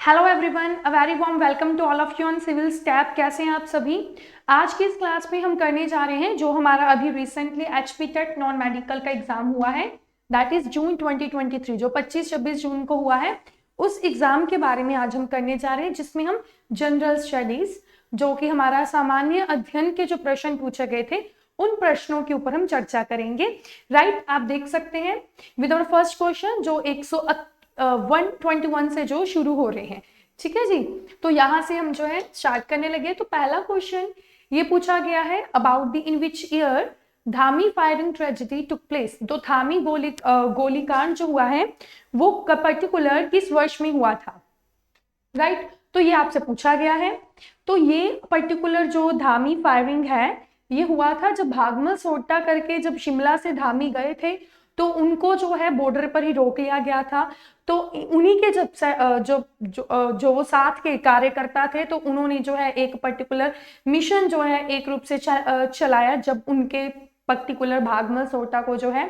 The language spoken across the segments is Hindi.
Hello everyone, a very warm welcome to all of you on civil step. कैसे हैं आप सभी। आज की इस क्लास में हम करने जा रहे हैं जो हमारा अभी recently HP TET non medical का एग्जाम हुआ है, दैट इज जून 2023, जो 25-26 जून को हुआ है। उस एग्जाम के बारे में आज हम करने जा रहे हैं, जिसमें हम जनरल स्टडीज, जो कि हमारा सामान्य अध्ययन के जो प्रश्न पूछे गए थे, उन प्रश्नों के ऊपर हम चर्चा करेंगे। राइट, आप देख सकते हैं विद आवर फर्स्ट क्वेश्चन जो 121 से जो शुरू हो रहे हैं। ठीक है जी, तो यहां से हम जो है स्टार्ट करने लगे। तो पहला क्वेश्चन ये पूछा गया है, about the in which year Dhami firing tragedy took place. तो धामी गोलीकांड जो हुआ है वो पर्टिकुलर किस वर्ष में हुआ था। राइट, तो ये आपसे पूछा गया है। तो ये पर्टिकुलर जो धामी फायरिंग है ये हुआ था जब भागमल सोटा करके जब शिमला से धामी गए थे, तो उनको जो है बॉर्डर पर ही रोक लिया गया था। तो उन्हीं के जब जो वो साथ के कार्यकर्ता थे, तो उन्होंने जो है एक पर्टिकुलर मिशन जो है एक रूप से चलाया, जब उनके पर्टिकुलर भागमल सोटा को जो है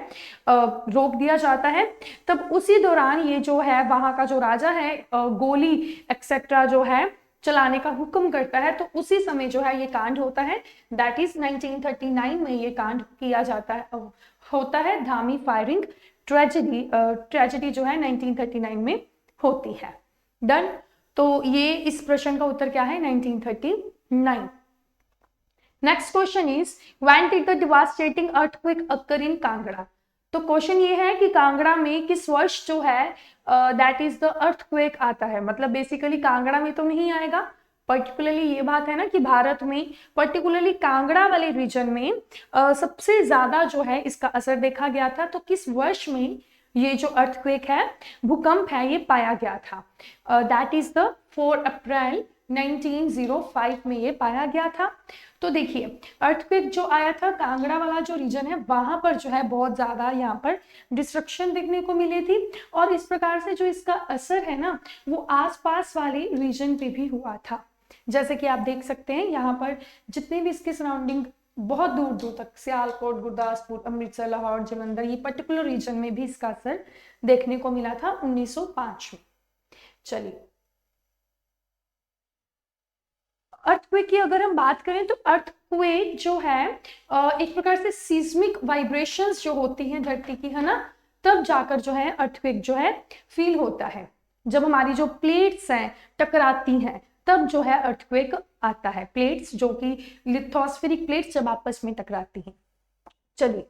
रोक दिया जाता है। तब उसी दौरान ये जो है वहां का जो राजा है गोली एक्सेट्रा जो है चलाने का हुक्म करता है। तो उसी समय जो है ये कांड होता है, दैट इज 1939 में ये कांड किया जाता है, होता है। धामी फायरिंग ट्रेजेडी जो है 1939 में होती है। डन, तो ये इस प्रश्न का उत्तर क्या है, 1939। Next question is when did the devastating earthquake occur in Kangra. तो क्वेश्चन ये है कि कांगड़ा में किस वर्ष जो है दैट इज द अर्थक्वेक आता है। मतलब बेसिकली कांगड़ा में तो नहीं आएगा, पर्टिकुलरली ये बात है ना कि भारत में पर्टिकुलरली कांगड़ा वाले रीजन में सबसे ज्यादा जो है इसका असर देखा गया था। तो किस वर्ष में ये जो अर्थक्वेक है, भूकंप है, ये पाया गया था, दैट इज द 4 अप्रैल 1905 में ये पाया गया था। तो देखिए अर्थक्वेक जो आया था, कांगड़ा वाला जो रीजन है वहां पर जो है बहुत ज्यादा यहाँ पर डिस्ट्रक्शन देखने को मिली थी, और इस प्रकार से जो इसका असर है ना वो आसपास वाले रीजन पे भी हुआ था। जैसे कि आप देख सकते हैं यहाँ पर जितने भी इसके सराउंडिंग बहुत दूर दूर तक, सियालकोट, गुरदासपुर, अमृतसर, लाहौर, जलंधर, ये पर्टिकुलर रीजन में भी इसका असर देखने को मिला था 1905 में। चलिए, अर्थक्वेक की अगर हम बात करें तो अर्थक्वेक जो है एक प्रकार से सीस्मिक वाइब्रेशंस जो होती हैं धरती की, है ना, तब जाकर जो है अर्थक्वेक जो है फील होता है। जब हमारी जो प्लेट्स हैं टकराती हैं तब जो है अर्थक्वेक आता है, प्लेट्स जो कि लिथोस्फेरिक प्लेट्स जब आपस में टकराती हैं। चलिए,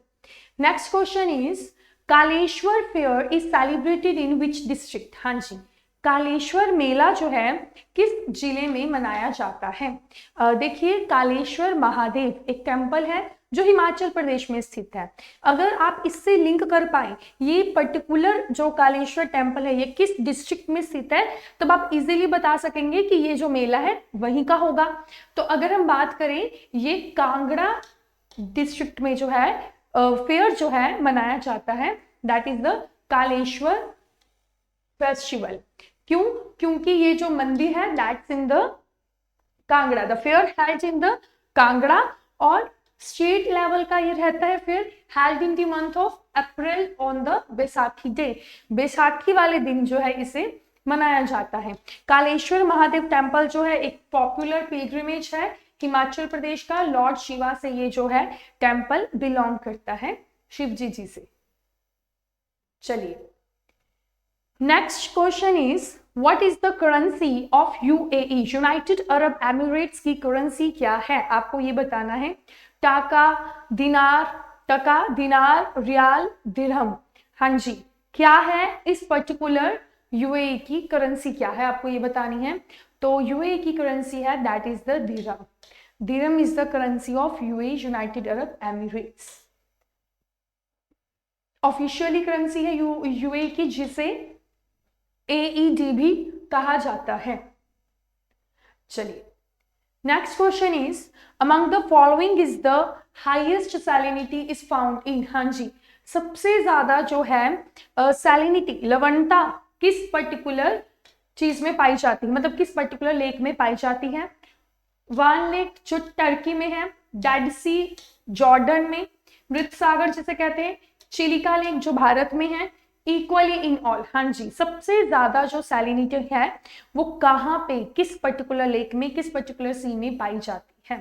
next question is Kaleshwar fair is celebrated in which district. हाँ जी, कालेश्वर मेला जो है किस जिले में मनाया जाता है। देखिए कालेश्वर महादेव एक टेम्पल है जो हिमाचल प्रदेश में स्थित है। अगर आप इससे लिंक कर पाए ये पर्टिकुलर जो कालेश्वर टेम्पल है ये किस डिस्ट्रिक्ट में स्थित है, तब आप इजीली बता सकेंगे कि ये जो मेला है वहीं का होगा। तो अगर हम बात करें, ये कांगड़ा डिस्ट्रिक्ट में जो है फेयर जो है मनाया जाता है, that is the Kaleshwar festival. क्यों? क्योंकि ये जो मंदिर है that's in the Kangra, the fair held in the Kangra, और स्टेट लेवल का ये रहता है fair held in the month of April on the Baisakhi day. Baisakhi वाले दिन जो है इसे मनाया जाता है। कालेश्वर महादेव टेम्पल जो है एक पॉपुलर पिलग्रिमेज है हिमाचल प्रदेश का। लॉर्ड शिवा से ये जो है टेम्पल बिलोंग करता है, शिव जी से। चलिए, next question is what is the currency of UAE, United Arab Emirates की करेंसी क्या है, आपको ये बताना है। टाका, दिनार, टका, दिनार, रियाल, दिरहम। हाँ जी, क्या है इस पर्टिकुलर यूएई की करेंसी, क्या है आपको ये बतानी है। तो यूएई की करेंसी है that is the dirham. Dirham is the currency of UAE, United Arab Emirates. Officially currency है यूएई की, जिसे AED भी कहा जाता है। चलिए, next question is among the following is the highest salinity is found in. हाँ जी, सबसे ज्यादा जो है सैलिनिटी लवणता किस पर्टिकुलर चीज में पाई जाती है, मतलब किस पर्टिकुलर लेक में पाई जाती है। वान लेक जो टर्की में है, डेड सी जॉर्डन में, मृत सागर जिसे कहते हैं, चिलिका लेक जो भारत में है, इक्वली इन ऑल, हाँ जी, सबसे ज्यादा जो सैलिनिटी है वो कहाँ पे, किस पर्टिकुलर लेक में, किस पर्टिकुलर सी में पाई जाती है?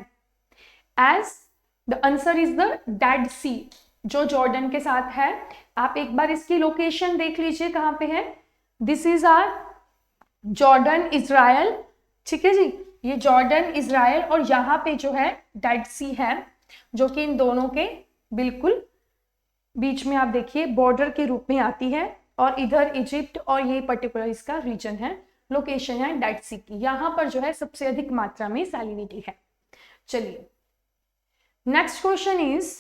As the answer is the dead sea, जो जॉर्डन के साथ है। आप एक बार इसकी लोकेशन देख लीजिए कहाँ पे है। This is our Jordan Israel, ठीक है जी, ये जॉर्डन इजराइल, और यहाँ पे जो है डेड सी है, जो कि इन दोनों के बिल्कुल बीच में आप देखिए बॉर्डर के रूप में आती है, और इधर इजिप्ट और ये पर्टिकुलर इसका रीजन है, लोकेशन है डेड सी की। यहाँ पर जो है सबसे अधिक मात्रा में सैलिनिटी है। चलिए next question is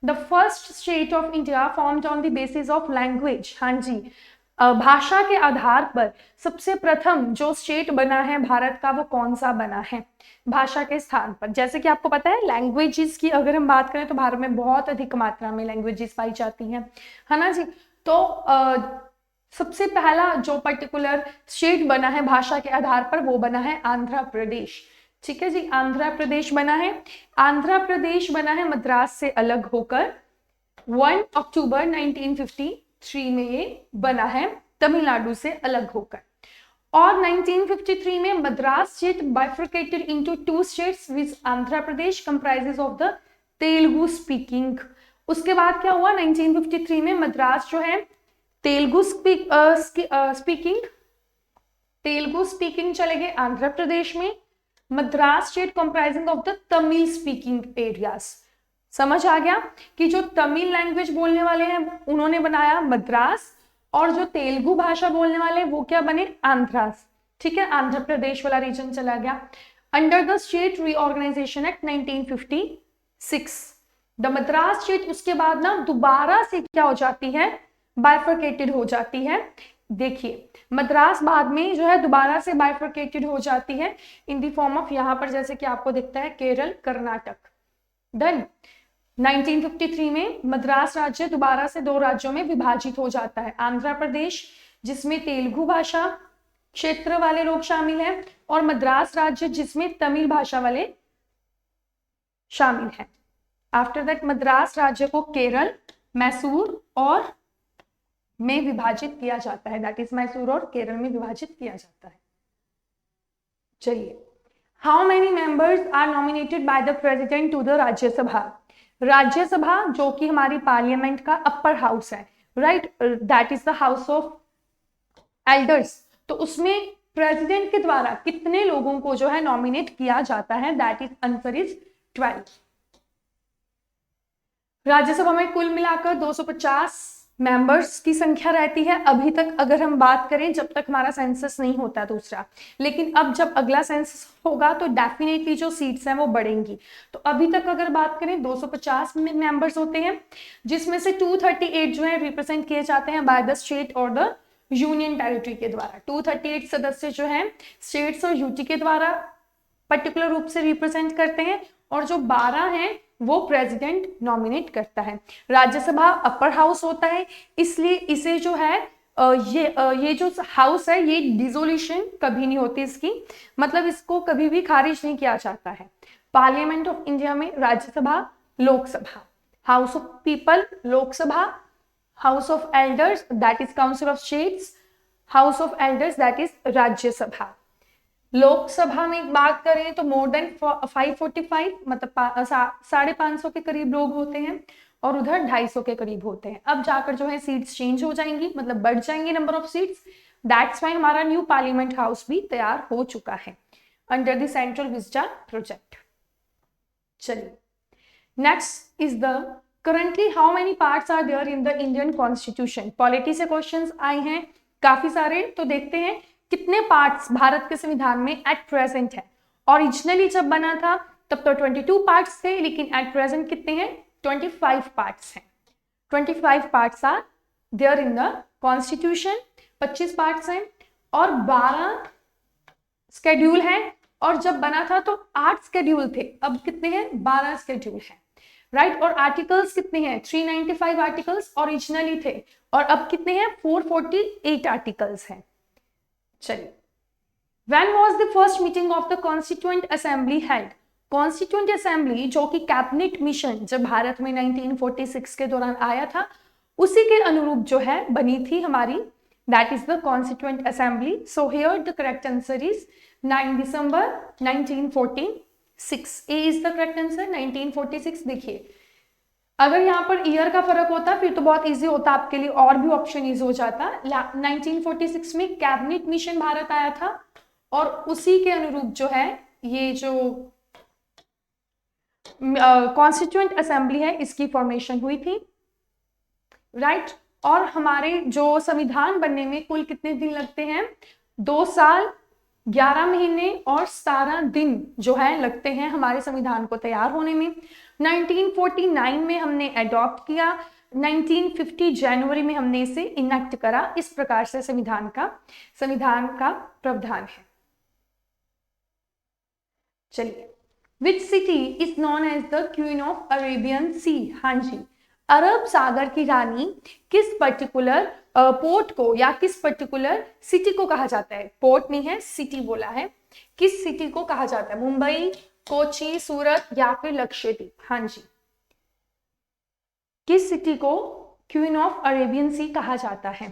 the first state of India formed on the basis of language. हाँ जी, भाषा के आधार पर सबसे प्रथम जो स्टेट बना है भारत का वो कौन सा बना है? भाषा के स्थान पर। जैसे कि आपको पता है लैंग्वेजेस की अगर हम बात करें तो भारत में बहुत अधिक मात्रा में लैंग्वेजेस पाई जाती हैं, है ना जी। तो सबसे पहला जो पर्टिकुलर स्टेट बना है भाषा के आधार पर वो बना है आंध्र प्रदेश, ठीक है जी, आंध्र प्रदेश बना है। आंध्र प्रदेश बना है मद्रास से अलग होकर, 1 अक्टूबर 1953 में ये बना है तमिलनाडु से अलग होकर। और 1953 में Madras state bifurcated into 2 states which Andhra Pradesh comprises of the Telugu speaking. उसके बाद क्या हुआ, 1953 में मद्रास जो है तेलुगु स्पीकिंग चले गए आंध्र प्रदेश में। Madras state comprising of the Tamil speaking areas. समझ आ गया कि जो तमिल लैंग्वेज बोलने वाले हैं उन्होंने बनाया मद्रास, और जो तेलुगु भाषा बोलने वाले वो क्या बने, आंध्रास, ठीक है, आंध्र प्रदेश वाला रीजन चला गया। Under the state reorganisation act 1956 the Madras state उसके बाद ना दोबारा से क्या हो जाती है, बाइफर्केटेड हो जाती है। देखिए मद्रास बाद में जो है दोबारा से बाइफर्केटेड हो जाती है इन द फॉर्म ऑफ, यहाँ पर जैसे कि आपको दिखता है केरल, कर्नाटक। देन 1953 में मद्रास राज्य दोबारा से 2 राज्यों में विभाजित हो जाता है, आंध्र प्रदेश जिसमें तेलुगु भाषा क्षेत्र वाले लोग शामिल हैं, और मद्रास राज्य जिसमें तमिल भाषा वाले शामिल हैं। आफ्टर दैट मद्रास राज्य को केरल, मैसूर और में विभाजित किया जाता है, दैट इज मैसूर और केरल में विभाजित किया जाता है। चलिए, how many members are nominated by the president to the Rajya Sabha? Rajya Sabha जो कि हमारी पार्लियामेंट का अपर हाउस है, right, that is the house of elders. तो उसमें प्रेसिडेंट के द्वारा कितने लोगों को जो है नॉमिनेट किया जाता है? That is answer is 12। Rajya Sabha में कुल मिलाकर 250 मेंबर्स की संख्या रहती है अभी तक, अगर हम बात करें जब तक हमारा सेंसस नहीं होता दूसरा। लेकिन अब जब अगला सेंसस होगा तो डेफिनेटली जो सीट्स हैं वो बढ़ेंगी। तो अभी तक अगर बात करें 250 मेंबर्स होते हैं, जिसमें से 238 जो है रिप्रेजेंट किए जाते हैं बाय द स्टेट और द यूनियन टेरिटरी के द्वारा। 238 सदस्य जो हैं स्टेट्स और यूटी के द्वारा पर्टिकुलर रूप से रिप्रेजेंट करते हैं, और जो 12 हैं वो प्रेसिडेंट नॉमिनेट करता है। राज्यसभा अपर हाउस होता है, इसलिए इसे जो है ये जो हाउस है ये डिसोल्यूशन कभी नहीं होती इसकी, मतलब इसको कभी भी खारिज नहीं किया जाता है। पार्लियामेंट ऑफ इंडिया में Rajya Sabha, Lok Sabha, house of people Lok Sabha, house of elders that is council of states, house of elders that is Rajya Sabha. Lok Sabha में बात करें तो मोर देन 545 मतलब 550 के करीब लोग होते हैं, और उधर 250 के करीब होते हैं। अब जाकर जो है सीट्स चेंज हो जाएंगी, मतलब बढ़ जाएंगी number of seats. That's why हमारा न्यू पार्लियामेंट हाउस भी तैयार हो चुका है under the central wisdom project. चलिए next is the currently how many parts are there in the Indian constitution? Polity से क्वेश्चंस आए हैं काफी सारे, तो देखते हैं कितने पार्ट्स भारत के संविधान में एट प्रेजेंट है। ओरिजिनली जब बना था तब तो 22 पार्ट्स थे, लेकिन एट प्रेजेंट कितने हैं? 25 पार्ट्स हैं। 25 parts are there in the constitution, 25 parts हैं, और 12 स्केड्यूल हैं। और जब बना था तो 8 स्केड्यूल थे, अब कितने हैं? 12 स्केड्यूल हैं, राइट। और आर्टिकल्स कितने हैं? 395 आर्टिकल्स ओरिजिनली थे, और अब कितने हैं? 448 आर्टिकल्स हैं। चलिए, When was the first meeting of the Constituent Assembly held? Constituent Assembly जो कि कैबिनेट मिशन जब भारत में 1946 के दौरान आया था, उसी के अनुरूप जो है बनी थी हमारी, that is the constituent assembly. So here the correct answer is 9 December 1946. A is the correct answer 1946. देखिए अगर यहाँ पर ईयर का फर्क होता फिर तो बहुत इजी होता आपके लिए, और भी ऑप्शन इजी हो जाता. 1946 में कैबिनेट मिशन भारत आया था और उसी के अनुरूप जो है ये जो कॉन्स्टिट्यूएंट असेंबली है इसकी फॉर्मेशन हुई थी, राइट. और हमारे जो संविधान बनने में कुल कितने दिन लगते हैं? 2 साल 11 महीने और 17 दिन जो है लगते हैं हमारे संविधान को तैयार होने में. 1949 में हमने अडॉप्ट किया, 1950 जनवरी में हमने इसे इनेक्ट करा. इस प्रकार से संविधान का प्रावधान है. चलिए, which city is known as the queen of Arabian sea? हाँ जी, अरब सागर की रानी किस पर्टिकुलर पोर्ट को या किस पर्टिकुलर सिटी को कहा जाता है? पोर्ट नहीं है, सिटी बोला है. किस सिटी को कहा जाता है? मुंबई, कोची, सूरत या फिर लक्षद्वीप? हाँ जी, किस सिटी को क्वीन ऑफ अरेबियन सी कहा जाता है?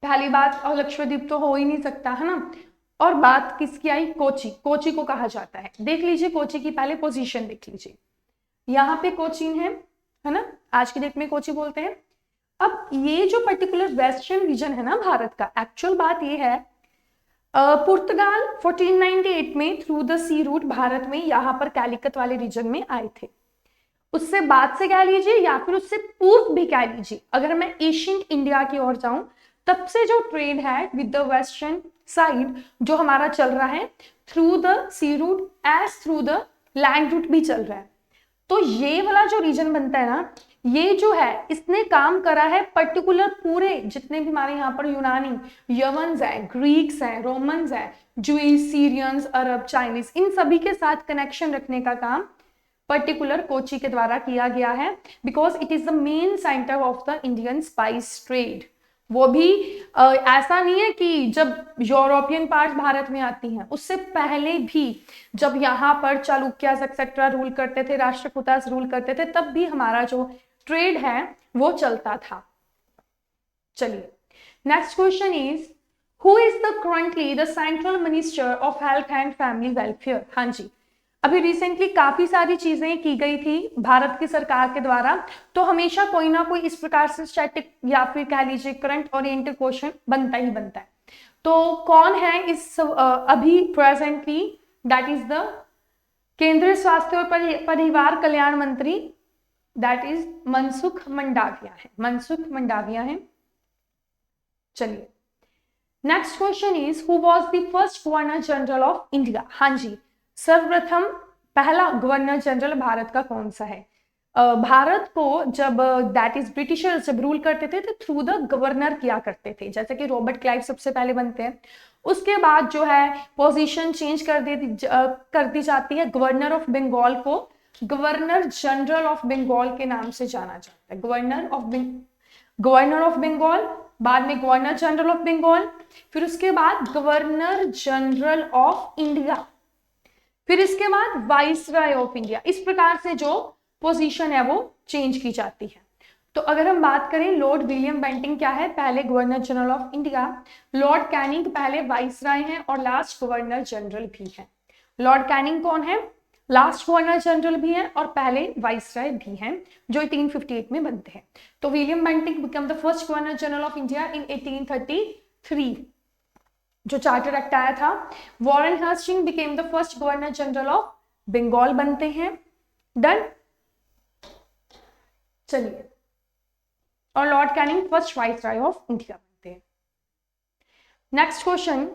पहली बात, और लक्षद्वीप तो हो ही नहीं सकता है ना. और बात किसकी आई? कोची. कोची को कहा जाता है. देख लीजिए कोची की पहले पोजीशन देख लीजिए, यहाँ पे कोचीन है ना, आज की डेट में कोची बोलते हैं. अब ये जो पर्टिकुलर वेस्टर्न रीजन है ना भारत का, एक्चुअल बात ये है पुर्तगाल 1498 में through the sea route Bharat में यहाँ पर कैलिकट वाले रीजन में आए थे. उससे बाद से कह लीजिए या फिर उससे पूर्व भी कह लीजिए, अगर मैं एशियन इंडिया की ओर जाऊं तब से जो ट्रेड है विद द वेस्टर्न साइड जो हमारा चल रहा है through the sea route as through the land route भी चल रहा है. तो ये वाला जो रीजन बनता है ना, ये जो है इसने काम करा है पर्टिकुलर पूरे जितने भी हमारे यहाँ पर यूनानी, यवन्स है, ग्रीक्स है, रोमन्स है, जूइस, सीरियंस, अरब, चाइनीज, इन सभी के साथ कनेक्शन रखने का काम पर्टिकुलर कोची के द्वारा किया गया है. Because it is the main centre of the Indian spice trade. वो भी ऐसा नहीं है कि जब यूरोपियन पार्ट भारत में आती हैं, उससे पहले भी जब यहाँ पर चालुक्यास एक्सेट्रा रूल करते थे, राष्ट्रकूटास रूल करते थे, तब भी हमारा जो ट्रेड है वो चलता था. चलिए, next question is who is the currently the central minister of health and family welfare? हाँ जी, अभी रिसेंटली काफी सारी चीजें की गई थी भारत की सरकार के द्वारा, तो हमेशा कोई ना कोई इस प्रकार से स्टैटिक या फिर कह लीजिए करंट ओरिएंटेड क्वेश्चन बनता ही बनता है. तो कौन है इस अभी प्रेजेंटली? दैट इज द केंद्रीय स्वास्थ्य और परिवार कल्याण मंत्री, दैट इज मनसुख मंडाविया है. मनसुख मंडाविया है. चलिए, next question is who was the first governor general of India? हाँ जी, सर्वप्रथम पहला गवर्नर जनरल भारत का कौन सा है? भारत को जब दैट इज ब्रिटिशर्स जब रूल करते थे तो थ्रू द गवर्नर किया करते थे, जैसे कि रॉबर्ट क्लाइव सबसे पहले बनते हैं. उसके बाद जो है पोजीशन चेंज कर दी जाती है. गवर्नर ऑफ बंगाल को गवर्नर जनरल ऑफ बंगाल के नाम से जाना जाता है. गवर्नर ऑफ बंगाल, बाद में गवर्नर जनरल ऑफ बंगाल, फिर उसके बाद गवर्नर जनरल ऑफ इंडिया, फिर इसके बाद वाइसराय ऑफ इंडिया. इस प्रकार से जो पोजीशन है वो चेंज की जाती है. तो अगर हम बात करें, लॉर्ड विलियम बेंटिंग क्या है? पहले governor general of India. Lord Canning पहले वाइसराय हैं और लास्ट गवर्नर जनरल भी हैं. लॉर्ड कैनिंग कौन है? लास्ट गवर्नर जनरल भी हैं और पहले वाइसराय भी हैं, जो 1858 में बनते हैं. तो William Bentinck become the first governor general of India in 1833. जो चार्टर एक्ट आया था. Warren Hasting became the first governor general of Bengal बनते हैं. डन. चलिए, और Lord Canning first viceroy of India बनते हैं. Next question,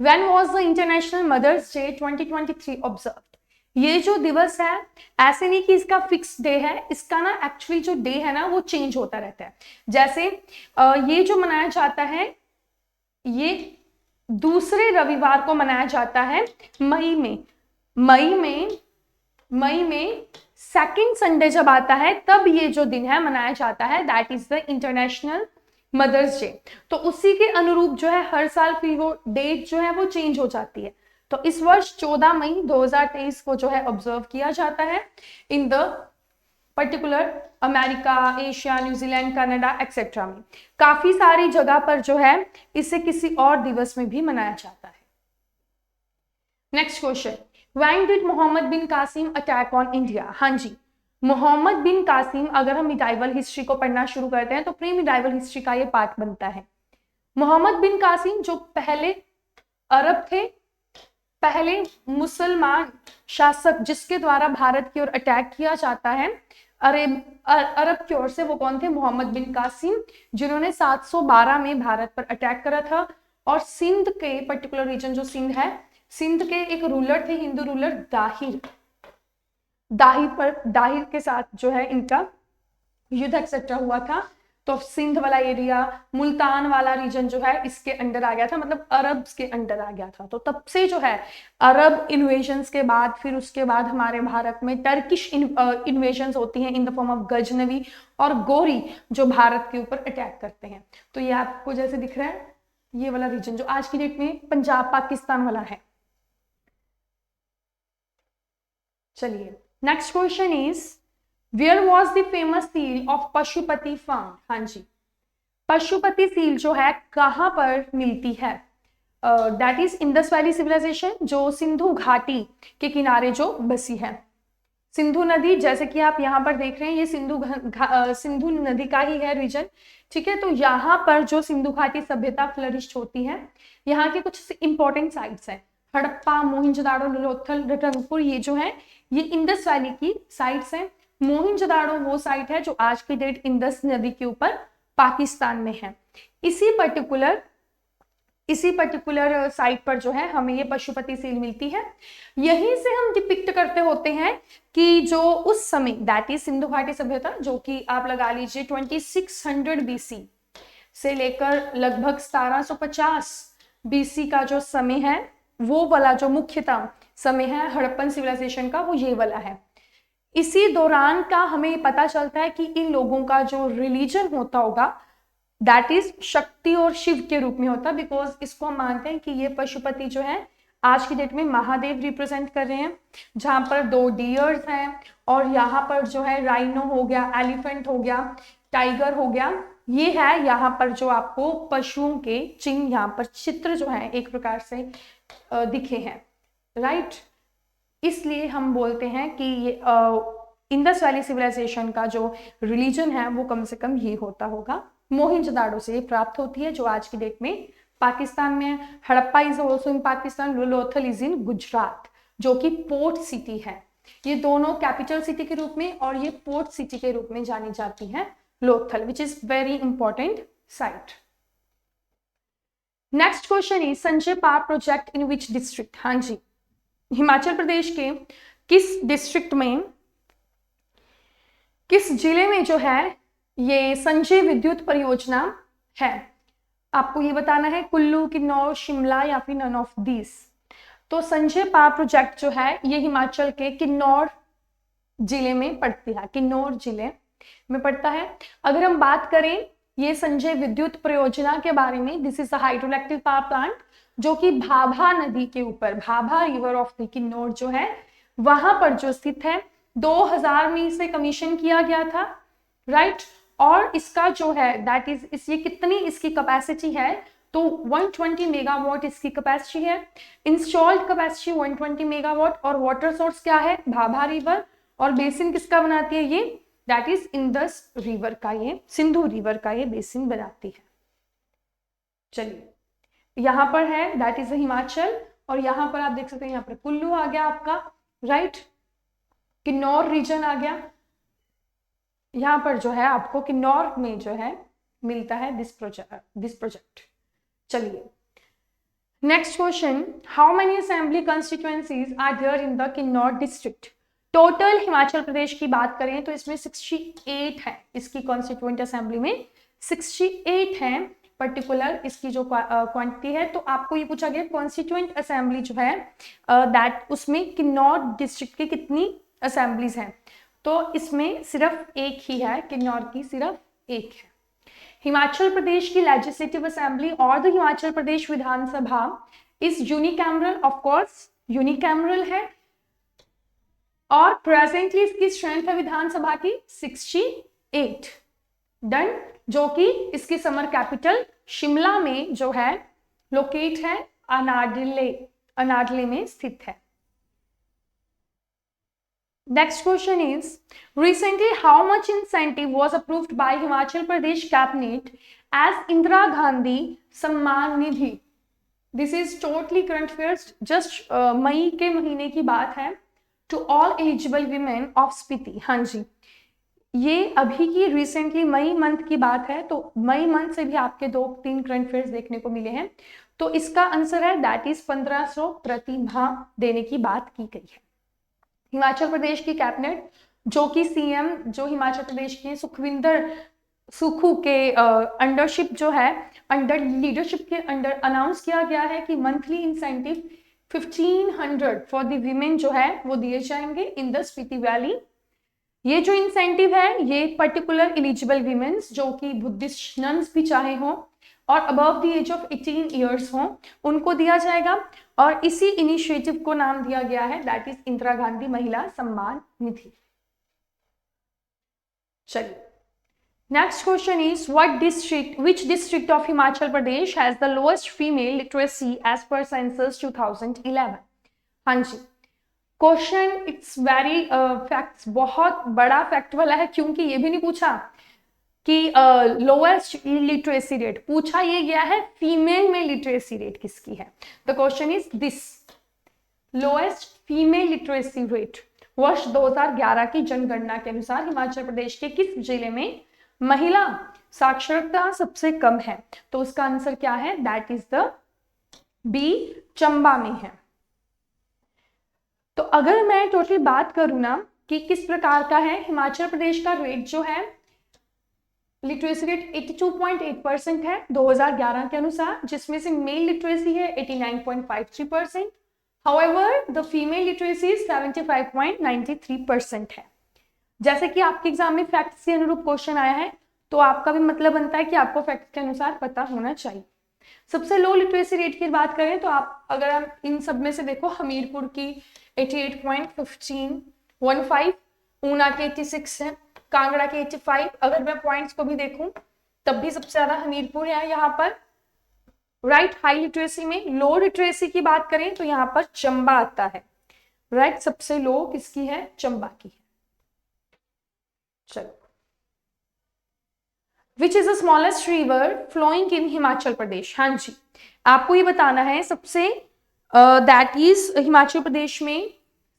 when was the international Mother's Day 2023 observed? ये जो दिवस है ऐसे नहीं कि इसका फिक्स डे है, इसका ना एक्चुअली जो डे है ना वो चेंज होता रहता है. जैसे ये जो मनाया जाता है ये दूसरे रविवार को मनाया जाता है मई में सेकंड संडे जब आता है तब ये जो दिन है मनाया जाता है, that is the international Mother's Day. तो उसी के अनुरूप जो है हर साल फिर वो डेट जो है वो चेंज हो जाती है. तो इस वर्ष 14 मई 2023 को जो है ऑब्जर्व किया जाता है in the particular America, Asia, New Zealand, Canada etcetera में, काफी सारी जगह पर जो है इसे किसी और दिवस में भी मनाया जाता है। Next question, when did Mohammed bin Qasim attack on India? हाँ जी, मोहम्मद बिन कासिम, अगर हम मिडाइवल हिस्ट्री को पढ़ना शुरू करते हैं तो प्री मिडाइवल हिस्ट्री का ये पार्ट बनता है। मोहम्मद बिन कासिम जो पहले अरब थे, पहले मुसलमान शासक जिसके द्वारा भारत की ओर अटैक किया जाता है अरब की ओर से, वो कौन थे? मोहम्मद बिन कासिम, जिन्होंने 712 में भारत पर अटैक करा था। और सिंध के पर्टिकुलर रीजन जो सिंध है, सिंध के एक रूलर थे, हिंदू रूलर दाहिर, दाहिर के साथ जो है इनका युद्ध एक्सेट्रा हुआ था। तो सिंध वाला एरिया, मुल्तान वाला रीजन जो है इसके अंडर आ गया था, मतलब अरब के अंडर आ गया था। तो तब से जो है अरब इन्वेजन्स के बाद, फिर उसके बाद हमारे भारत में टर्किश इन्वेजन्स होती हैं in the form of Ghaznavi और गोरी, जो भारत के ऊपर अटैक करते हैं। तो ये आपको जैसे दिख रहा है ये वाला रीजन जो आज की डेट में पंजाब पाकिस्तान वाला है। चलिए next question is, where was the famous seal of Pashupati found? हाँ जी, पशुपति सील जो है कहां पर मिलती है? That is Indus valley civilization, जो सिंधु घाटी के किनारे जो बसी है। सिंधु नदी, जैसे कि आप यहाँ पर देख रहे हैं, ये सिंधु नदी का ही है रीजन, ठीक है। तो यहाँ पर जो सिंधु घाटी सभ्यता फ्लरिश होती है, यहाँ के कुछ इंपॉर्टेंट साइट्स हैं, हड़प्पा, मोहिंजोदाड़ो, लोथल, रतनपुर, ये जो है ये इंडस वैली की साइट्स हैं। मोहिंजोदाड़ो वो साइट है जो आज की डेट इंडस नदी के ऊपर पाकिस्तान में है। इसी पर्टिकुलर साइट पर जो है हमें ये पशुपति सील मिलती है। यहीं से हम डिपिक्ट करते होते हैं कि जो उस समय, दैट इज सिंधु घाटी सभ्यता, जो कि आप लगा लीजिए 2600 बीसी से लेकर लगभग 1750 बीसी का जो समय है, वो वाला जो मुख्यतम समय है हड़प्पन सिविलाइजेशन का, वो ये वाला है। इसी दौरान का हमें पता चलता है कि इन लोगों का जो रिलीजन होता होगा दैट इज शक्ति और शिव के रूप में होता है, बिकॉज इसको हम मानते हैं कि ये पशुपति जो है आज की डेट में महादेव रिप्रेजेंट कर रहे हैं, जहां पर 2 डियर्स हैं और यहाँ पर जो है राइनो हो गया, एलिफेंट हो गया, टाइगर हो गया, ये है यहाँ पर जो आपको पशुओं के चिन्ह, यहाँ पर चित्र जो है एक प्रकार से दिखे हैं, राइट। इसलिए हम बोलते हैं कि ये इंडस वैली सिविलाइजेशन का जो रिलीजन है वो कम से कम ये होता होगा। मोहिंजोदाड़ो से ये प्राप्त होती है जो आज की डेट में पाकिस्तान में है। Harappa is also in Pakistan, Lothal is in Gujarat, जो कि पोर्ट सिटी है। ये दोनों कैपिटल सिटी के रूप में और ये पोर्ट सिटी के रूप में जानी जाती है Lothal, which is very important site. Next question is, Sanjay park project in which district? हाँ जी, हिमाचल प्रदेश के किस डिस्ट्रिक्ट में, किस जिले में जो है ये संजय विद्युत परियोजना है? आपको ये बताना है कुल्लू, किन्नौर, शिमला या फिर नन ऑफ दीज। तो संजय पावर प्रोजेक्ट जो है ये हिमाचल के किन्नौर जिले में पड़ती है, किन्नौर जिले में पड़ता है। अगर हम बात करें ये संजय विद्युत परियोजना के बारे में, this is a hydroelectric power plant जो कि भाभा नदी के ऊपर, Bhabha river of the Kinnaur जो है वहां पर जो स्थित है, 2000 में इसे कमीशन किया गया था, राइट। और इसका जो है दैट इज ये कितनी इसकी कैपेसिटी है, तो 120 मेगावाट इसकी कैपेसिटी है। इंस्टॉल्ड कैपेसिटी 120 मेगावाट और वाटर सोर्स क्या है? भाभा रिवर। और बेसिन किसका बनाती है ये? दैट इज इंडस रिवर का, ये सिंधु रिवर का ये बेसिन बनाती है। चलिए यहाँ पर है दैट इज हिमाचल, और यहाँ पर आप देख सकते हैं यहाँ पर कुल्लू आ गया आपका, राइट। किन्नौर रीजन आ गया, यहाँ पर जो है आपको किन्नौर में जो है मिलता है दिस प्रोजेक्ट। चलिए next question, how many assembly constituencies are there in the Kinnaur district? Total Himachal Pradesh की बात करें तो इसमें 68 है, इसकी कॉन्स्टिट्यूएंट असेंबली में 68 है पर्टिकुलर इसकी जो क्वांटिटी है। तो आपको ये पूछा गया कॉन्स्टिट्यूएंट असेंबली जो है दैट उसमें किन्नौर डिस्ट्रिक्ट की कितनी असेंबलीज हैं? तो इसमें सिर्फ एक ही है, किन्नौर की सिर्फ एक है। हिमाचल प्रदेश की लेजिस्लेटिव असेंबली और the Himachal Pradesh Vidhan Sabha is unicameral, of course unicameral है। और प्रेजेंटली इसकी स्ट्रेंथ है विधानसभा की 68। डन। जो कि इसकी समर कैपिटल शिमला में जो है लोकेट है, अनाडले में स्थित है। Next question is, recently how much incentive was approved by Himachal Pradesh cabinet as Indira Gandhi Samman Nidhi? This is totally current affairs, just मई के महीने की बात है। To all eligible women of Spiti, हाँ जी, ये अभी की रिसेंटली मई मंथ की बात है, तो मई मंथ से भी आपके 2-3 करंट अफेयर्स देखने को मिले हैं। तो इसका आंसर है दैट इज 1500 प्रति माह देने की बात की गई है। हिमाचल प्रदेश की कैबिनेट, जो कि सीएम जो हिमाचल प्रदेश के सुखविंदर सुखू के अंडरशिप जो है, अंडर लीडरशिप के अंडर अनाउंस किया गया है कि monthly incentive 1500 for the women जो है वो दिए जाएंगे इन द स्पीति वैली। ये जो इंसेंटिव है ये पर्टिकुलर एलिजिबल वीमेन्स जो कि बुद्धिस्ट नन्स भी चाहे हों और above the age of 18 years हों, उनको दिया जाएगा। और इसी इनिशिएटिव को नाम दिया गया है दैट इज इंदिरा गांधी महिला सम्मान निधि। चलिए, next question is which district of Himachal Pradesh has the lowest female literacy as per census 2011? हाँ जी, क्वेश्चन इट्स वेरी फैक्ट्स, बहुत बड़ा फैक्ट वाला है, क्योंकि ये भी नहीं पूछा कि लोएस्ट लिटरेसी रेट, पूछा ये गया है फीमेल में लिटरेसी रेट किसकी है। The question is this, lowest female literacy rate वर्ष 2011 की जनगणना के अनुसार हिमाचल प्रदेश के किस जिले में महिला साक्षरता सबसे कम है? तो उसका आंसर क्या है? That is the B, Chamba में है। तो अगर मैं टोटल बात करूं ना कि किस प्रकार का है, हिमाचल प्रदेश का रेट जो है लिटरेसी रेट 82.8% है 2011 के अनुसार, जिसमें से मेल लिटरेसी है 89.53%। हाउएवर द फीमेल लिटरेसी 75.93% है। जैसे कि आपके एग्जाम में फैक्ट्स के अनुरूप क्वेश्चन आया है, तो आपका भी मतलब बनता है कि आपको फैक्ट्स के अनुसार पता होना चाहिए। सबसे लो लिटरेसी रेट की बात करें तो आप अगर हम इन सब में से देखो, हमीरपुर की 88.15, ऊना के 86 है, कांगड़ा के 85। अगर मैं पॉइंट्स को भी देखूं तब भी सबसे ज्यादा हमीरपुर है यहाँ पर। राइट, हाई लिटरेसी में। लो लिटरेसी की बात करें तो यहाँ पर चंबा आता है। राइट, सबसे लो किसकी है? चंबा की है। चलो, which is the smallest river flowing in Himachal Pradesh? हाँ जी, आपको ये बताना है सबसे दैट इज हिमाचल प्रदेश में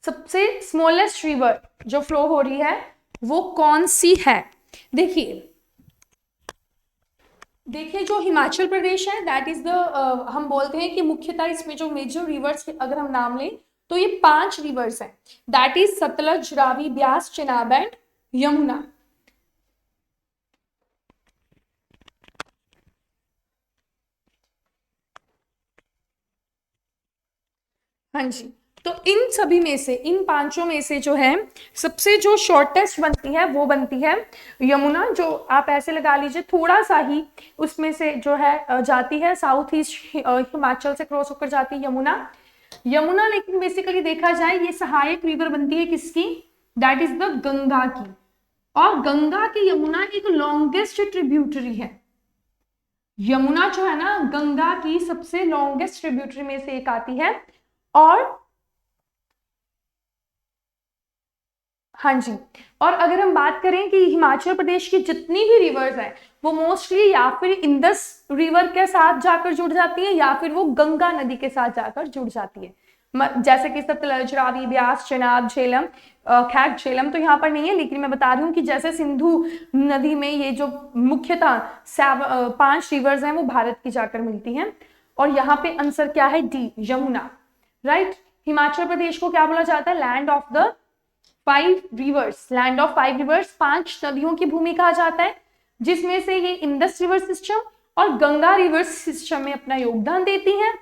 सबसे स्मॉलेस्ट रिवर जो फ्लो हो रही है वो कौन सी है? देखिए जो हिमाचल प्रदेश है दैट इज द हम बोलते हैं कि मुख्यतः इसमें जो मेजर रिवर्स अगर हम नाम लें तो ये 5 रिवर्स हैं, that is Sutlej, Ravi, Beas, Chenab and Yamuna. हाँ जी, तो इन सभी में से, इन 5 में से जो है सबसे जो शॉर्टेस्ट बनती है वो बनती है यमुना, जो आप ऐसे लगा लीजिए थोड़ा सा ही उसमें से जो है जाती है, साउथ ईस्ट हिमाचल से क्रॉस होकर जाती है यमुना। लेकिन बेसिकली देखा जाए ये सहायक रिवर बनती है किसकी? दैट इज द गंगा की। और गंगा की यमुना एक लॉन्गेस्ट ट्रिब्यूटरी है। यमुना जो है ना गंगा की सबसे लॉन्गेस्ट ट्रिब्यूटरी में से एक आती है। और हाँ जी, और अगर हम बात करें कि हिमाचल प्रदेश की जितनी भी रिवर्स हैं वो मोस्टली या फिर इंदस रिवर के साथ जाकर जुड़ जाती है या फिर वो गंगा नदी के साथ जाकर जुड़ जाती है। जैसे कि सतलज, रावी, ब्यास, चेनाब, झेलम। खैर झेलम तो यहाँ पर नहीं है, लेकिन मैं बता रही हूँ कि जैसे सिंधु नदी में ये जो मुख्यतः 5 रिवर्स हैं वो भारत की जाकर मिलती हैं। और यहाँ पे आंसर क्या है? डी, यमुना। राइट, हिमाचल प्रदेश को क्या बोला जाता है? Land of the 5 reverse. Land of 5 reverse, 5 नदियों की भूमि कहा जाता है, जिसमें से ये इंडस रिवर सिस्टम और गंगा रिवर सिस्टम में अपना योगदान देती हैं।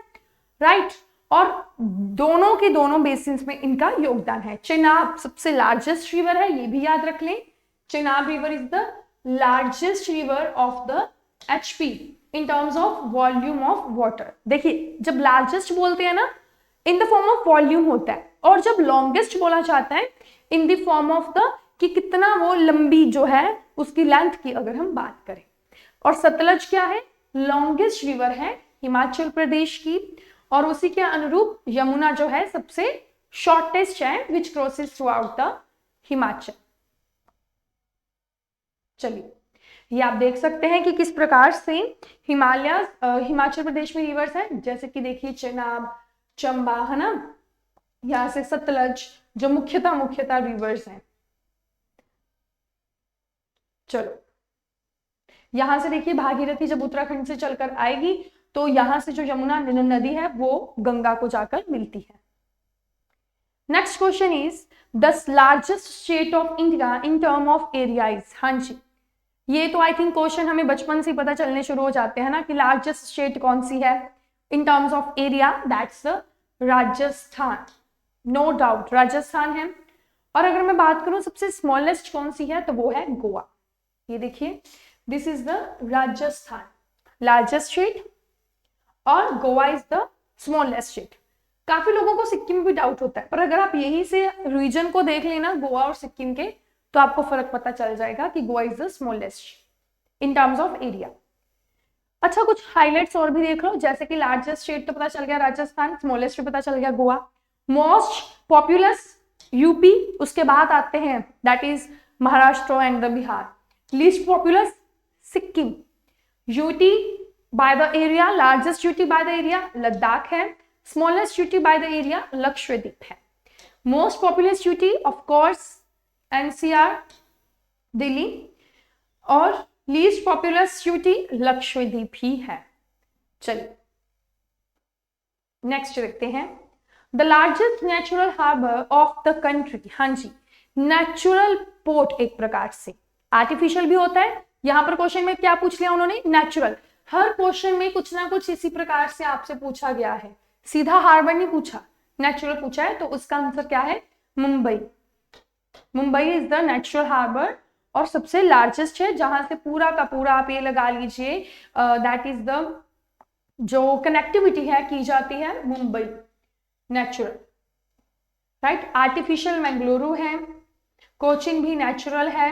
राइट, और दोनों के दोनों बेसिन्स में इनका योगदान है। चेनाब सबसे लार्जेस्ट रिवर है, ये भी याद रख लें। Chenab river is the largest river of the HP in terms of volume of water. देखिए, जब लार्जेस्ट बोलते हैं ना in the form of volume होता है, और जब लॉन्गेस्ट बोला जाता है in the form of the कि कितना वो लंबी जो है उसकी लेंथ की अगर हम बात करें। और सतलज क्या है, लॉन्गेस्ट रिवर है हिमाचल प्रदेश की, और उसी के अनुरूप यमुना जो है सबसे शॉर्टेस्ट है which crosses throughout the Himachal. चलिए ये आप देख सकते हैं कि किस प्रकार से हिमाचल प्रदेश में रिवर्स है, जैसे कि देखिए चेनाब, चंबा, है ना, यहां से सतलज जो मुख्यतः रिवर्स हैं। चलो यहां से देखिए भागीरथी जब उत्तराखंड से चलकर आएगी तो यहां से जो यमुना नदी है वो गंगा को जाकर मिलती है। Next question is the largest state of India in term of area is. हाँ जी, ये तो आई थिंक क्वेश्चन हमें बचपन से पता चलने शुरू हो जाते हैं ना कि लार्जेस्ट स्टेट कौन सी है in terms of area, that's Rajasthan, no doubt Rajasthan है। और अगर मैं बात करूं सबसे स्मॉलेस्ट कौन सी है तो वो है गोवा। ये देखिए this is the Rajasthan largest state और Goa is the smallest state. काफी लोगों को सिक्किम में भी डाउट होता है, पर अगर आप यहीं से रीजन को देख लेना गोवा और सिक्किम के तो आपको फर्क पता चल जाएगा कि Goa is the smallest in terms of area. अच्छा कुछ हाइलाइट्स और भी देख लो, जैसे कि लार्जेस्ट स्टेट तो पता चल गया राजस्थान, स्मॉलेस्ट भी पता चल गया गोवा, मोस्ट पॉपुलस यूपी, उसके बाद आते हैं that is Maharashtra and the Bihar, least populous Sikkim, UT by the area, largest UT by the area Ladakh है, smallest UT by the area Lakshadweep है, most populous UT of course NCR Delhi, और लीस्ट पॉपुलस यूटी लक्षद्वीप ही है। चलिए नेक्स्ट देखते हैं the largest natural harbour of the country. हाँ जी, नेचुरल पोर्ट एक प्रकार से, आर्टिफिशियल भी होता है। यहां पर क्वेश्चन में क्या पूछ लिया उन्होंने, नेचुरल। हर क्वेश्चन में कुछ ना कुछ इसी प्रकार से आपसे पूछा गया है, सीधा हार्बर नहीं पूछा, नेचुरल पूछा है, तो उसका आंसर क्या है Mumbai. Mumbai is the natural harbour और सबसे लार्जेस्ट है, जहां से पूरा का पूरा आप ये लगा लीजिए दैट इज द जो कनेक्टिविटी है की जाती है Mumbai natural, right. Artificial Mangaluru है, कोचिन भी नेचुरल है,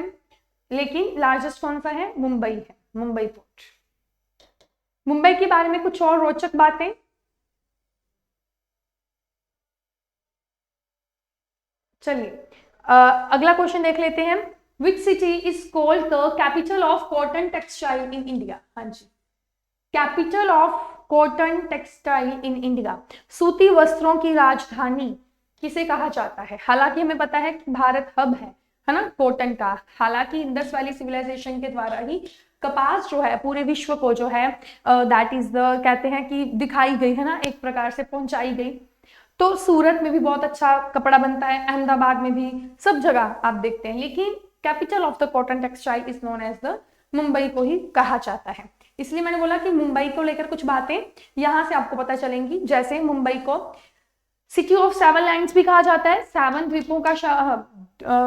लेकिन लार्जेस्ट कौन सा है, मुंबई है, मुंबई पोर्ट। मुंबई के बारे में कुछ और रोचक बातें, चलिए अगला क्वेश्चन देख लेते हैं। Which city is called the capital of cotton textile in India. हाँ जी, capital of cotton textile in India, सूती वस्त्रों की राजधानी किसे कहा जाता है। हालांकि हमें पता है कि भारत हब है ना कॉटन का, हालांकि इंडस वैली सिविलाइजेशन के द्वारा ही कपास जो है पूरे विश्व को जो है दैट इज द कहते हैं कि दिखाई गई है ना, एक प्रकार से पहुंचाई गई। तो सूरत में भी बहुत अच्छा कपड़ा बनता है, अहमदाबाद में भी, सब जगह आप देखते हैं, लेकिन capital of the cotton textile is known as the Mumbai को ही कहा जाता है। इसलिए मैंने बोला कि मुंबई को लेकर कुछ बातें यहां से आपको पता चलेंगी, जैसे मुंबई को सिटी ऑफ सेवन लैंड्स भी कहा जाता है, 7 द्वीपों का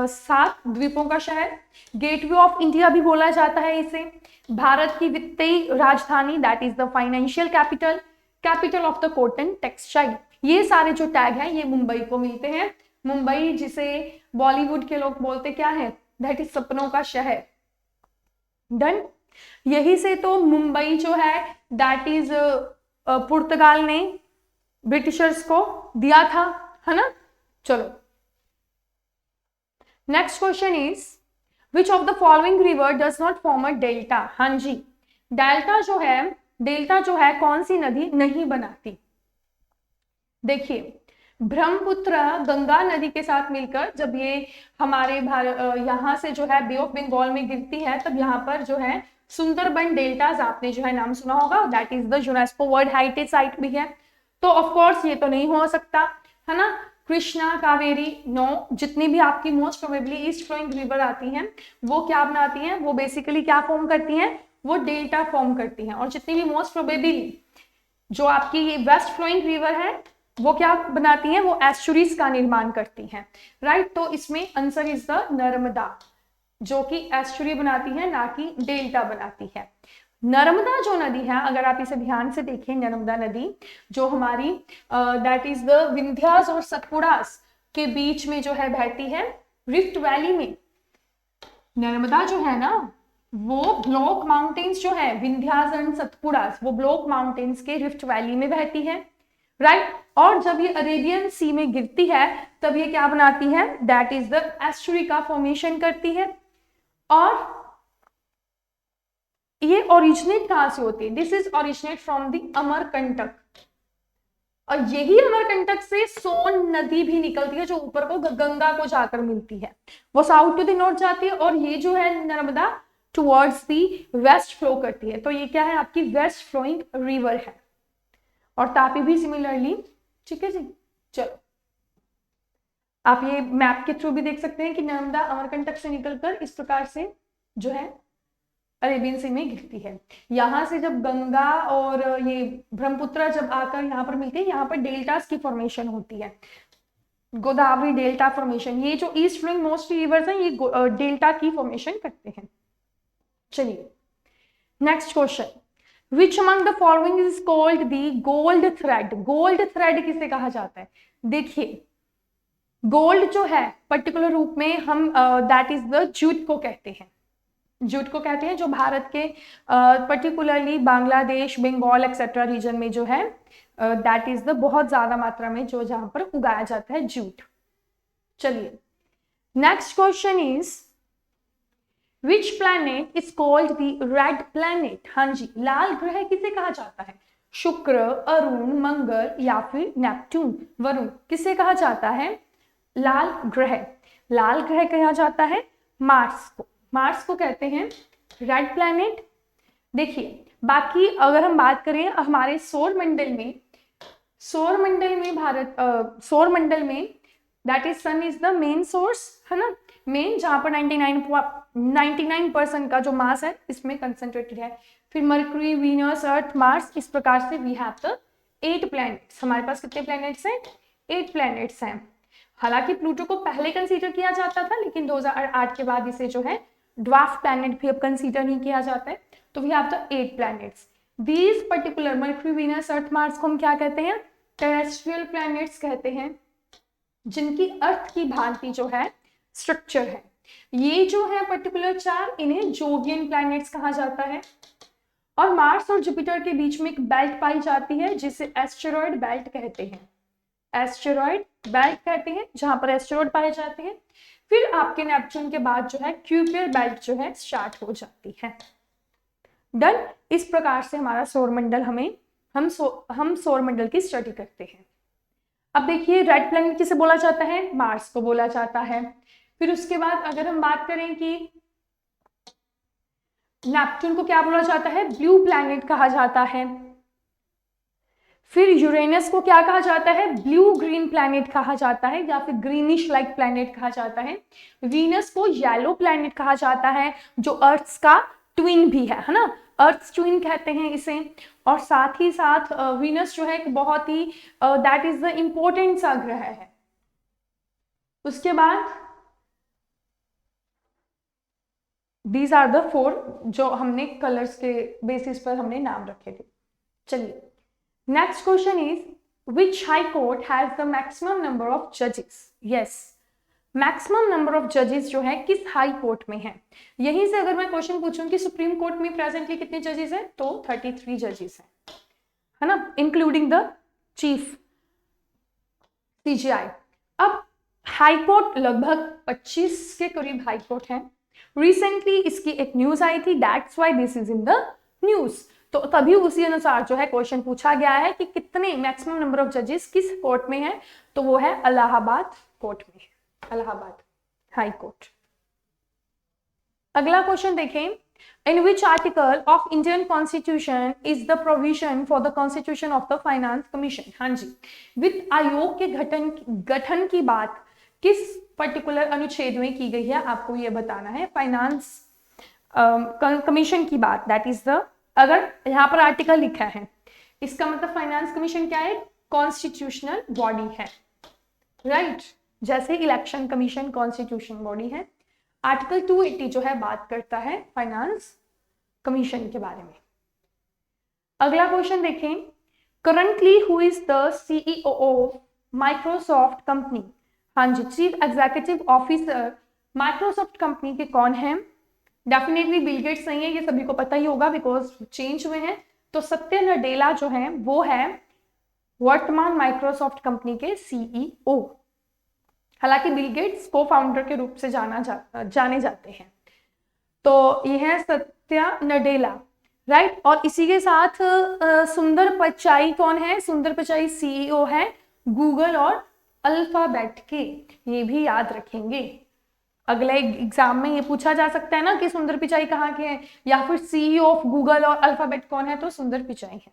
7 द्वीपों का शहर, गेटवे ऑफ इंडिया भी बोला जाता है इसे, भारत की वित्तीय राजधानी that is the financial capital, capital of the cotton textile. ये सारे जो टैग हैं ये मुंबई को मिलते हैं। मुंबई जिसे बॉलीवुड के लोग बोलते क्या है, दैट इज सपनों का शहर। डन। यही से तो मुंबई जो है दैट इज पुर्तगाल ने ब्रिटिशर्स को दिया था, है ना। चलो next question is which of the following river does not form a delta. हाँ जी, डेल्टा जो है कौन सी नदी नहीं बनाती। देखिए ब्रह्मपुत्र गंगा नदी के साथ मिलकर जब ये हमारे यहाँ से जो है बे ऑफ बंगाल में गिरती है, तब यहाँ पर जो है सुंदरबन डेल्टाज आपने जो है नाम सुना होगा, that is the UNESCO world heritage site भी है। तो ऑफ कोर्स ये तो नहीं हो सकता, है ना। कृष्णा, कावेरी, नो, जितनी भी आपकी most probably east flowing river आती हैं वो क्या बनाती हैं, वो बेसिकली क्या फॉर्म करती हैं, वो डेल्टा फॉर्म करती हैं। और जितनी भी मोस्ट प्रोबेबली जो आपकी वेस्ट फ्लोइंग रिवर है वो क्या बनाती हैं, वो एस्चुरीज का निर्माण करती हैं, राइट। तो इसमें आंसर इज द नर्मदा, जो कि एस्चुरी बनाती है ना कि डेल्टा बनाती है। नर्मदा जो नदी है, अगर आप इसे ध्यान से देखें, नर्मदा नदी जो हमारी दैट इज द विंध्यास और सतपुड़ास के बीच में जो है बहती है, रिफ्ट वैली में नर्मदा जो है ना, वो ब्लॉक माउंटेन्स जो है विंध्याचल सतपुड़ा, वो ब्लॉक माउंटेन्स के रिफ्ट वैली में बहती है, राइट। और जब ये अरेबियन सी में गिरती है तब ये क्या बनाती है, दैट इज द एस्चुरी का फॉर्मेशन करती है। और ये ओरिजिनेट कहां से होती है, this is originate from the Amarkantak, और यही अमरकंटक से सोन नदी भी निकलती है जो ऊपर को गंगा को जाकर मिलती है, वो साउथ टू द नॉर्थ जाती है, और ये जो है Narmada towards the west flow करती है, तो ये क्या है आपकी वेस्ट फ्लोइंग रिवर है। और तापी भी सिमिलरली, ठीक है जी। चलो आप ये मैप के थ्रू भी देख सकते हैं कि नर्मदा अमरकंटक से निकलकर इस प्रकार से जो है अरेबियन सी में गिरती है। यहाँ से जब गंगा और ये ब्रह्मपुत्र जब आकर यहाँ पर मिलती है, यहाँ पर डेल्टास की फॉर्मेशन होती है, गोदावरी डेल्टा फॉर्मेशन। ये जो ईस्ट फ्लोइंग मोस्ट रिवर्स हैं ये डेल्टा की फॉर्मेशन करते हैं। चलिए next question, which among the following is called the gold thread. Gold thread किसे कहा जाता है, देखिए गोल्ड जो है पर्टिकुलर रूप में हम दैट इज द जूट को कहते हैं, जूट को कहते हैं, जो भारत के particularly Bangladesh, Bengal etcetera region में जो है दैट इज द बहुत ज्यादा मात्रा में जो जहां पर उगाया जाता है जूट। चलिए next question is which planet is called the red planet. हाँ जी, लाल ग्रह किसे कहा जाता है, शुक्र, अरुण, मंगल या फिर नेपट्टून, वरुण, किसे कहा जाता है लाल ग्रह। लाल ग्रह कहा जाता है मार्स को, मार्स को कहते हैं रेड प्लैनेट। देखिए बाकी अगर हम बात करें हमारे सौर मंडल में सौर मंडल में that is sun is the main source, है ना, मेन, जहां पर 99% का जो मास है इसमें कंसंट्रेटेड है। फिर मरकरी, वीनस, अर्थ, मार्स, इस प्रकार से वी हैव द 8 प्लैनेट्स। हमारे पास कितने प्लैनेट्स हैं, 8 प्लैनेट्स हैं। हालांकि प्लूटो को पहले कंसीडर किया जाता था, लेकिन 2008 के बाद इसे जो है ड्वार्फ प्लैनेट भी अब कंसीडर नहीं किया जाता है। तो we have the 8 planets. These particular Mercury, Venus, Earth, Mars को हम क्या कहते हैं, टेरेस्ट्रियल प्लैनेट्स कहते हैं, जिनकी अर्थ की भांति जो है स्ट्रक्चर है। ये जो है पर्टिकुलर 4, इन्हें जोवियन प्लैनेट्स कहा जाता है। और मार्स और जुपिटर के बीच में एक बेल्ट पाई जाती है जिसे एस्टेरॉयड बेल्ट कहते हैं, एस्टेरॉयड बेल्ट कहते हैं, जहां पर एस्टेरॉयड पाए जाते हैं। फिर आपके नेपच्यून के बाद जो है क्यूपियर बेल्ट जो है स्टार्ट हो जाती है। डन। इस प्रकार से हमारा सौरमंडल हम सौरमंडल की स्टडी करते हैं। अब देखिए रेड प्लैनेट किसे बोला जाता है, मार्स को बोला जाता है। फिर उसके बाद अगर हम बात करें कि नेपच्यून को क्या बोला जाता है, ब्लू प्लैनेट कहा जाता है। फिर यूरेनस को क्या कहा जाता है, ब्लू ग्रीन प्लैनेट कहा जाता है या फिर ग्रीनिश लाइक प्लैनेट कहा जाता है। वीनस को येलो प्लैनेट कहा जाता है, जो अर्थ का ट्विन भी है ना, अर्थ ट्विन कहते हैं इसे। और साथ ही साथ वीनस जो है एक बहुत ही दैट इज द इम्पोर्टेंट सा ग्रह है। उसके बाद दीज आर द 4 जो हमने कलर्स के बेसिस पर हमने नाम रखे थे। चलिए next question is which high court has the maximum number of जजेस। यस, मैक्सिमम नंबर ऑफ जजेस जो है किस हाई कोर्ट में है। यहीं से अगर मैं क्वेश्चन पूछूं कि सुप्रीम कोर्ट में प्रेजेंटली कितने जजेस हैं, तो 33 जजेस हैं, है ना, इंक्लूडिंग द चीफ CJI। अब हाई कोर्ट लगभग 25 के करीब हाई कोर्ट है। रिसेंटली इसकी एक न्यूज आई थी, that's why this is in the news. तो तभी उसी अनुसार जो है क्वेश्चन पूछा गया है कि कितने मैक्सिमम नंबर ऑफ जजेस किस कोर्ट में है, तो वो है इलाहाबाद कोर्ट में, इलाहाबाद हाई कोर्ट। अगला क्वेश्चन देखें, in which article of Indian constitution is the provision for the constitution of the finance commission. हाँ जी, वित्त आयोग के गठन की बात किस पर्टिकुलर अनुच्छेद में की गई है, आपको ये बताना है। फाइनेंस कमीशन की बात, दैट इज द, अगर यहाँ पर आर्टिकल लिखा है इसका मतलब फाइनेंस कमीशन क्या है, कॉन्स्टिट्यूशनल बॉडी है, राइट। जैसे इलेक्शन कमीशन कॉन्स्टिट्यूशन बॉडी है। आर्टिकल 280 जो है बात करता है फाइनेंस कमीशन के बारे में। अगला क्वेश्चन देखें, currently who is the CEO of Microsoft company. हाँ जी, chief executive officer Microsoft company के कौन हैं? डेफिनेटली बिल गेट्स नहीं है, ये सभी को पता ही होगा बिकॉज चेंज हुए हैं। तो सत्य नडेला जो है वो है वर्तमान माइक्रोसॉफ्ट कंपनी के सीईओ। हालांकि बिल गेट्स को फाउंडर के रूप से जाने जाते हैं। तो ये है सत्या नडेला, राइट। और इसी के साथ सुंदर पिचाई कौन है? सुंदर पिचाई सीईओ है गूगल और अल्फाबेट के, ये भी याद रखेंगे। अगले एग्जाम में ये पूछा जा सकता है ना कि सुंदर पिचाई कहाँ के हैं, या फिर सीईओ ऑफ गूगल और अल्फाबेट कौन है? तो सुंदर पिचाई है।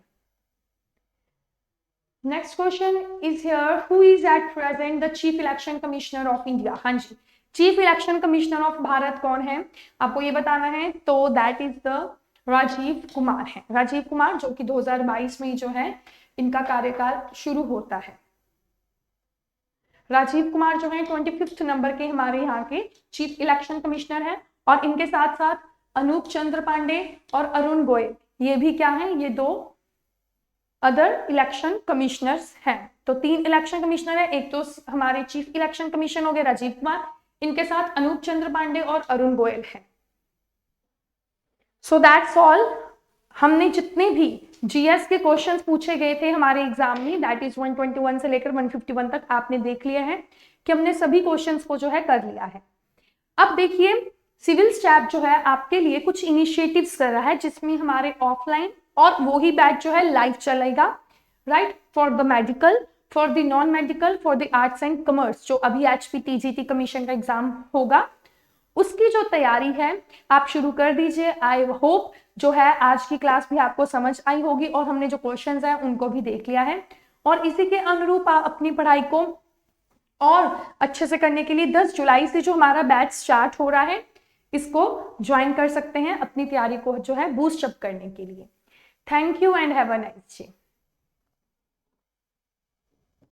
Next question is here, who is at present the chief election commissioner of India? हाँ जी, chief election commissioner of Bharat कौन है आपको ये बताना है। तो that is the Rajiv Kumar है, राजीव कुमार, जो कि 2022 में जो है इनका कार्यकाल शुरू होता है। राजीव कुमार जो है 25 नंबर के हमारे यहाँ के चीफ इलेक्शन कमिश्नर हैं। और इनके साथ साथ अनूप चंद्र पांडे और अरुण गोयल, ये भी क्या हैं? ये 2 अदर इलेक्शन कमिश्नर्स हैं। तो 3 इलेक्शन कमिश्नर है, एक तो हमारे चीफ इलेक्शन कमीशन हो गए राजीव कुमार, इनके साथ अनूप चंद्र पांडे और अरुण गोयल हैं। So that's all. हमने जितने भी जीएस के क्वेश्चंस पूछे गए थे हमारे एग्जाम में, दैट इज 121 से लेकर 151 तक आपने देख लिया है कि हमने सभी क्वेश्चंस को जो है कर लिया है। अब देखिए सिविल स्टैफ जो है आपके लिए कुछ इनिशिएटिव्स कर रहा है, जिसमें हमारे ऑफलाइन और वो ही बैच जो है लाइव चलेगा, right, for the medical, for the non medical, for the arts and commerce, जो अभी HPTGT कमीशन का एग्जाम होगा उसकी जो तैयारी है आप शुरू कर दीजिए। आई होप जो है आज की क्लास भी आपको समझ आई होगी और हमने जो क्वेश्चंस हैं उनको भी देख लिया है। और इसी के अनुरूप आप अपनी पढ़ाई को और अच्छे से करने के लिए 10 जुलाई से जो हमारा बैच स्टार्ट हो रहा है इसको ज्वाइन कर सकते हैं अपनी तैयारी को जो है बूस्ट अप करने के लिए। Thank you and have a nice day.